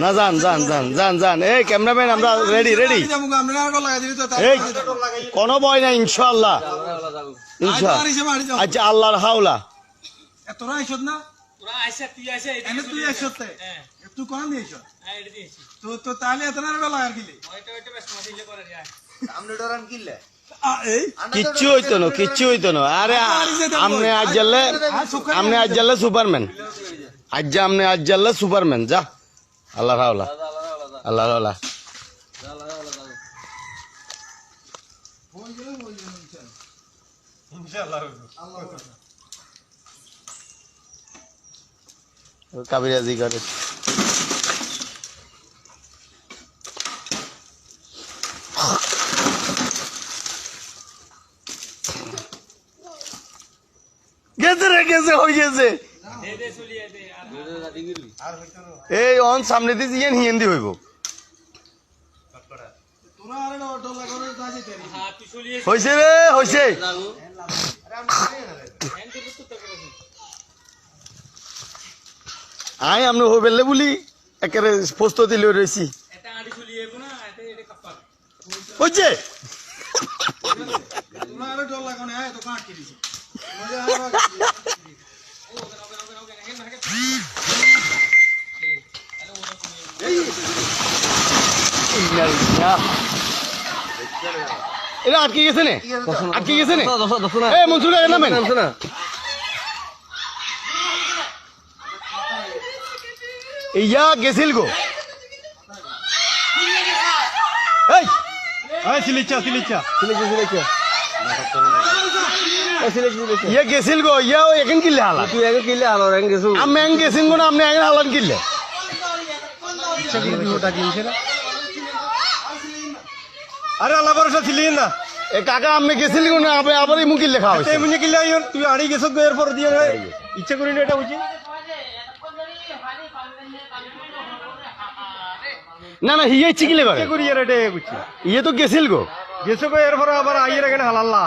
না যান যান যান যান যান এই ক্যামেরাম্যান আমরা রেডি রেডি এই কোনো ভয় নাই ইনশাআল্লাহ ইনশাআল্লাহ আচ্ছা আল্লাহর হাওলা তোরা আইছত না তোরা আইছা তুই আইছা এনে তুই আইছত হ্যাঁ তুই কোন দিয়েছ হ্যাঁ এটা দিয়েছি তো তাহলে এত না লাগার কিলে ওইটা বেশ মদিলে করে রে সামনে ডরান কিলে কিচ্ছু হইতো না আরে আমনে আজ জানলে সুপারম্যান আমনে আজ জানলে সুপারম্যান যা আল্লাহর হাওলা আল্লাহর হাওলা কাবিরাজি করে গেছে হয়ে গেছে এই অন সামনে দিয়ে ইয়ান হিন্দি হইব হইছে রে হইছে আই আমরা হইবেলে বলি একেবারে প্রস্তুতি লই রইছি হইছে এটা আটকে গেছে না আটকে গেছে না এই মনসুর নামেন ইয়া গেছিল গো এই সিলিচা ইয়া গেছিল গো ইয়া এখন কিলে হালা তুই এখন কিলে হালা রেন গেছু আমি এখন গেছিন গো না আপনি এখন হালান কিলে আরে আল্লাহ ভরসা ছিলি না এ কাকা আমি গেছিলি না আবার এই মুকিল লেখা হয়েছে মুঝে কিলে তুই আড়ি গেছ এরপর দিয়ে ইচ্ছা করি না এটা বুঝি না না হিয়ে ইচ্ছে কিলে করে করি আর এটা বুঝছি ইয়ে তো গেছিল গো গেছো গো এরপর আবার আইয়ের এখানে হালাল্লা